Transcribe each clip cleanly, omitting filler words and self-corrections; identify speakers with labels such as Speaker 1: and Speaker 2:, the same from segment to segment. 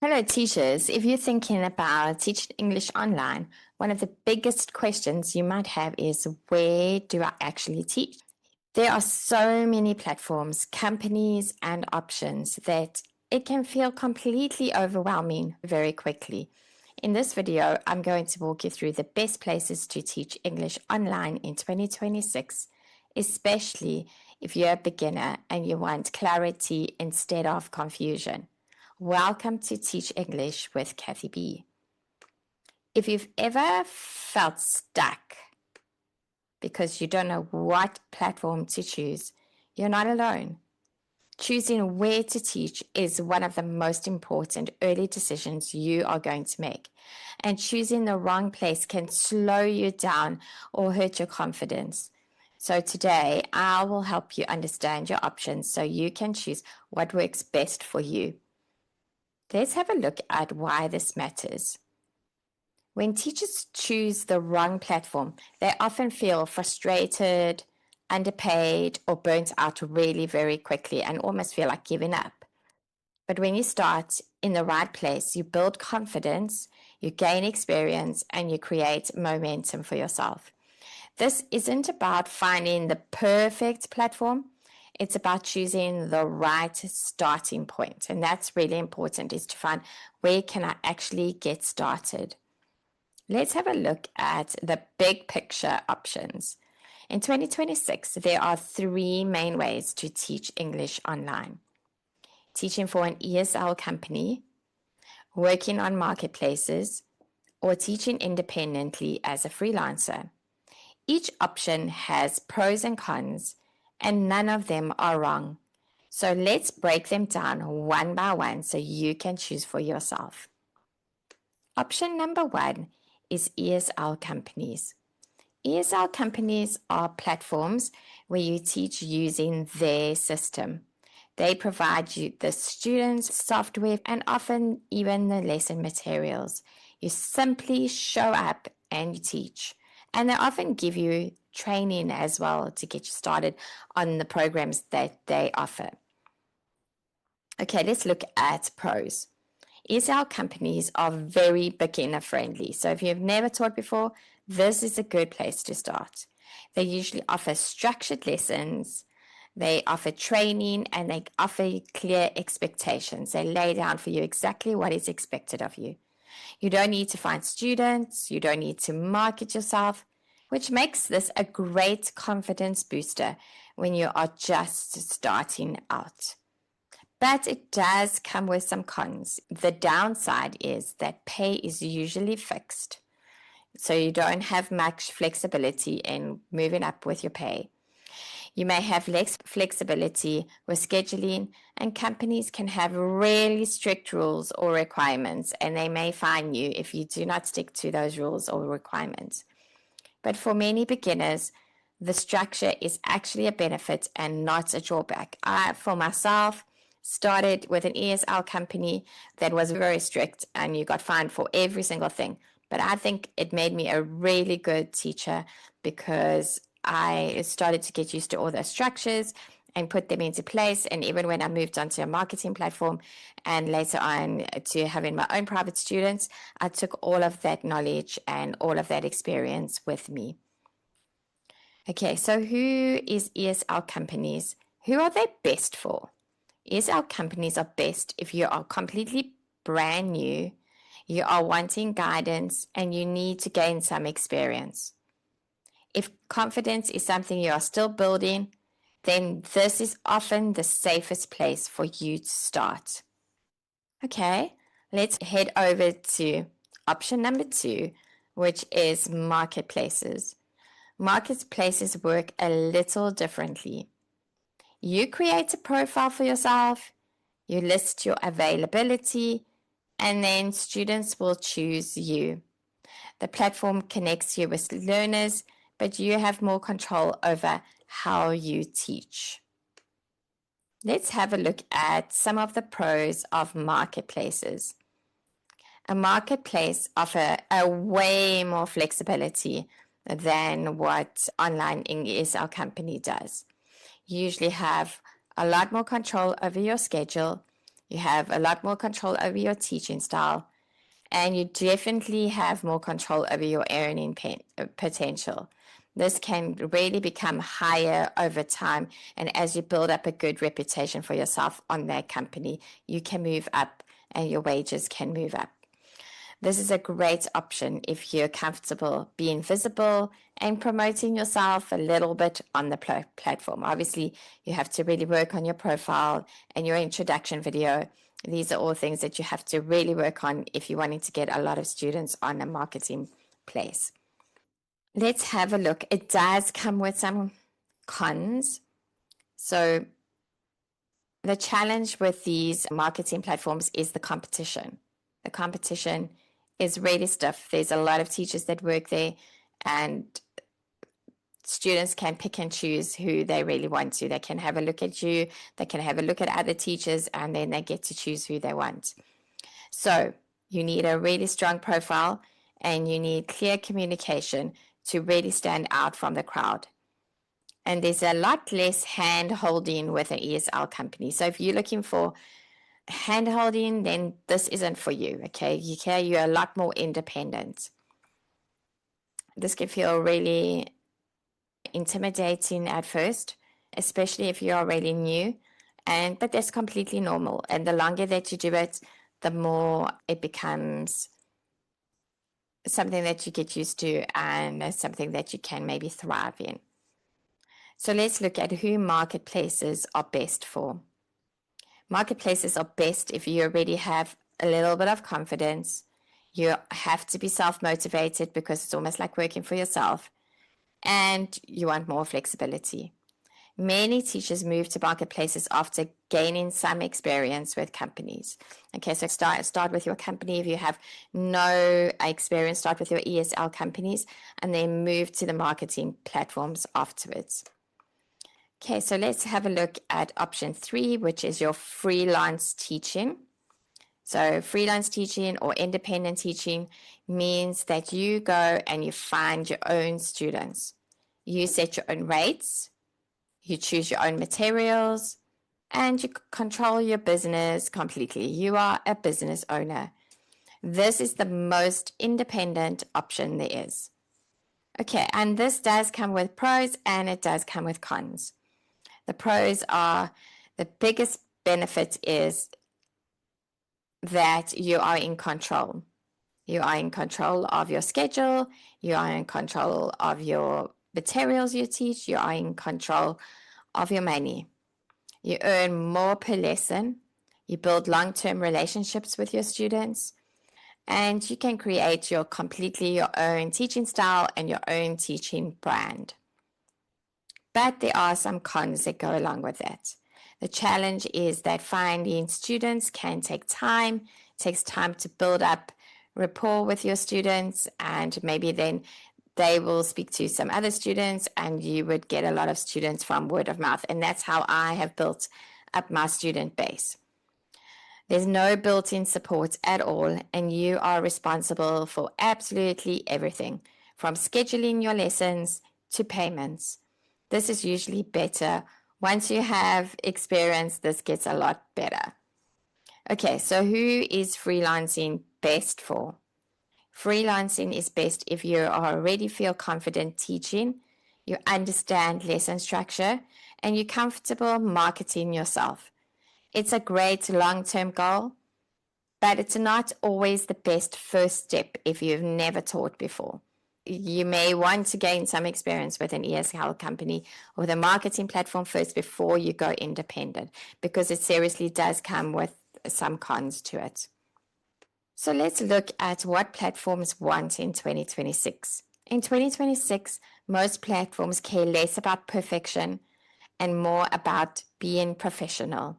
Speaker 1: Hello, teachers. If you're thinking about teaching English online, one of the biggest questions you might have is, where do I actually teach? There are so many platforms, companies, and options that it can feel completely overwhelming very quickly. In this video, I'm going to walk you through the best places to teach English online in 2026, especially if you're a beginner and you want clarity instead of confusion. Welcome to Teach English with Kathy B. If you've ever felt stuck because you don't know what platform to choose, you're not alone. Choosing where to teach is one of the most important early decisions you are going to make. And choosing the wrong place can slow you down or hurt your confidence. So today, I will help you understand your options so you can choose what works best for you. Let's have a look at why this matters. When teachers choose the wrong platform, they often feel frustrated, underpaid, or burnt out really very quickly and almost feel like giving up. But when you start in the right place, you build confidence, you gain experience, and you create momentum for yourself. This isn't about finding the perfect platform. It's about choosing the right starting point. And that's really important, is to find, where can I actually get started? Let's have a look at the big picture options. In 2026, there are three main ways to teach English online: teaching for an ESL company, working on marketplaces, or teaching independently as a freelancer. Each option has pros and cons, and none of them are wrong. So let's break them down one by one so you can choose for yourself. Option number one is ESL companies. ESL companies are platforms where you teach using their system. They provide you the students, software, and often even the lesson materials. You simply show up and you teach. And they often give you training as well to get you started on the programs that they offer. Okay, let's look at pros. ESL companies are very beginner friendly. So if you've never taught before, this is a good place to start. They usually offer structured lessons, they offer training, and they offer clear expectations. They lay down for you exactly what is expected of you. You don't need to find students, you don't need to market yourself, which makes this a great confidence booster when you are just starting out. But it does come with some cons. The downside is that pay is usually fixed, so you don't have much flexibility in moving up with your pay. You may have less flexibility with scheduling, and companies can have really strict rules or requirements, and they may fine you if you do not stick to those rules or requirements. But for many beginners, the structure is actually a benefit and not a drawback. For myself, started with an ESL company that was very strict, and you got fined for every single thing. But I think it made me a really good teacher because I started to get used to all those structures and put them into place. And even when I moved on to a marketing platform and later on to having my own private students, I took all of that knowledge and all of that experience with me. Okay, so who is ESL companies? Who are they best for? ESL companies are best if you are completely brand new, you are wanting guidance, and you need to gain some experience. If confidence is something you are still building, then this is often the safest place for you to start. Okay, let's head over to option number 2, which is marketplaces. Marketplaces work a little differently. You create a profile for yourself, you list your availability, and then students will choose you. The platform connects you with learners, but you have more control over how you teach. Let's have a look at some of the pros of marketplaces. A marketplace offers a way more flexibility than what online ESL company does. You usually have a lot more control over your schedule. You have a lot more control over your teaching style, and you definitely have more control over your earning potential. This can really become higher over time. And as you build up a good reputation for yourself on that company, you can move up and your wages can move up. This is a great option if you're comfortable being visible and promoting yourself a little bit on the platform. Obviously, you have to really work on your profile and your introduction video. These are all things that you have to really work on if you're wanting to get a lot of students on a marketing place. Let's have a look. It does come with some cons. So the challenge with these marketing platforms is the competition. The competition is really stiff. There's a lot of teachers that work there, and students can pick and choose who they really want to. They can have a look at you, they can have a look at other teachers, and then they get to choose who they want. So you need a really strong profile and you need clear communication to really stand out from the crowd. And there's a lot less hand holding with an ESL company. So if you're looking for hand holding, then this isn't for you. Okay, you're a lot more independent. This can feel really intimidating at first, especially if you're really new, but that's completely normal. And the longer that you do it, the more it becomes something that you get used to and something that you can maybe thrive in. So let's look at who marketplaces are best for. Marketplaces are best if you already have a little bit of confidence. You have to be self-motivated because it's almost like working for yourself, and you want more flexibility. Many teachers move to marketplaces after gaining some experience with companies. Okay, so start with your company. If you have no experience, start with your ESL companies and then move to the marketing platforms afterwards. Okay, so let's have a look at option 3, which is your freelance teaching. So freelance teaching or independent teaching means that you go and you find your own students. You set your own rates, you choose your own materials, and you control your business completely. You are a business owner. This is the most independent option there is. Okay, and this does come with pros and it does come with cons. The pros are, the biggest benefit is that you are in control. You are in control of your schedule. You are in control of your materials you teach. You are in control of your money. You earn more per lesson. You build long-term relationships with your students. And you can create completely your own teaching style and your own teaching brand. But there are some cons that go along with that. The challenge is that finding students can take time. It takes time to build up rapport with your students, and maybe then they will speak to some other students and you would get a lot of students from word of mouth. And that's how I have built up my student base. There's no built-in support at all, and you are responsible for absolutely everything, from scheduling your lessons to payments. This is usually better. Once you have experience, this gets a lot better. Okay, so who is freelancing best for? Freelancing is best if you already feel confident teaching, you understand lesson structure, and you're comfortable marketing yourself. It's a great long-term goal, but it's not always the best first step if you've never taught before. You may want to gain some experience with an ESL company or the marketing platform first before you go independent, because it seriously does come with some cons to it. So let's look at what platforms want in 2026. In 2026, most platforms care less about perfection and more about being professional.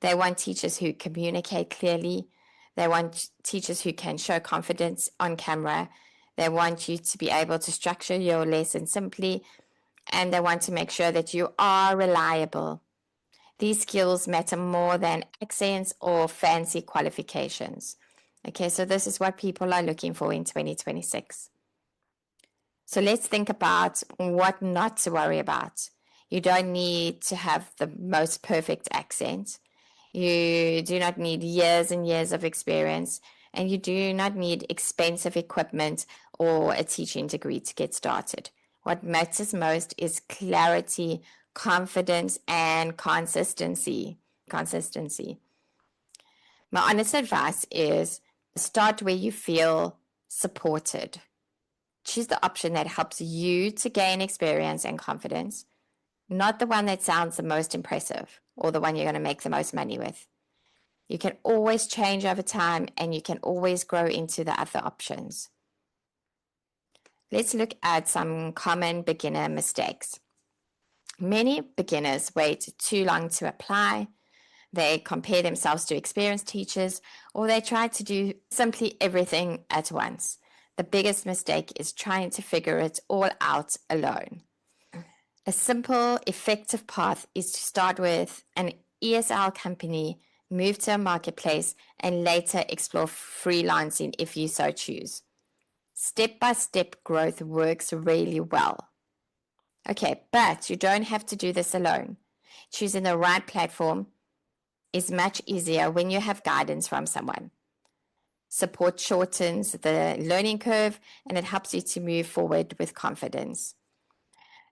Speaker 1: They want teachers who communicate clearly. They want teachers who can show confidence on camera. They want you to be able to structure your lesson simply, and they want to make sure that you are reliable. These skills matter more than accents or fancy qualifications. Okay, so this is what people are looking for in 2026. So let's think about what not to worry about. You don't need to have the most perfect accent. You do not need years and years of experience, and you do not need expensive equipment or a teaching degree to get started. What matters most is clarity, confidence, and consistency. My honest advice is start where you feel supported. Choose the option that helps you to gain experience and confidence, not the one that sounds the most impressive or the one you're going to make the most money with. You can always change over time, and you can always grow into the other options. Let's look at some common beginner mistakes. Many beginners wait too long to apply. They compare themselves to experienced teachers, or they try to do simply everything at once. The biggest mistake is trying to figure it all out alone. A simple, effective path is to start with an ESL company, move to a marketplace, and later explore freelancing if you so choose. Step-by-step growth works really well. Okay, but you don't have to do this alone. Choosing the right platform is much easier when you have guidance from someone. Support shortens the learning curve, and it helps you to move forward with confidence.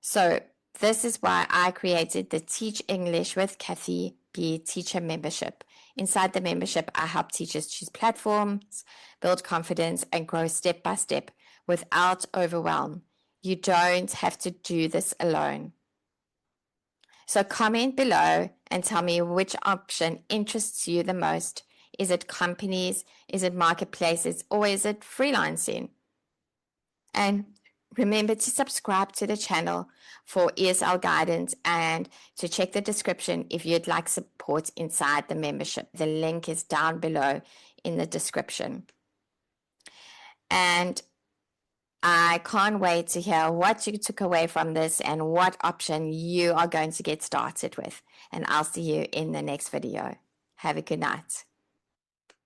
Speaker 1: So this is why I created the Teach English with Kathy B teacher membership. Inside the membership, I help teachers choose platforms, build confidence, and grow step by step without overwhelm. You don't have to do this alone. So comment below and tell me which option interests you the most. Is it companies? Is it marketplaces? Or is it freelancing? And remember to subscribe to the channel for ESL guidance and to check the description if you'd like support inside the membership. The link is down below in the description. And I can't wait to hear what you took away from this and what option you are going to get started with. And I'll see you in the next video. Have a good night.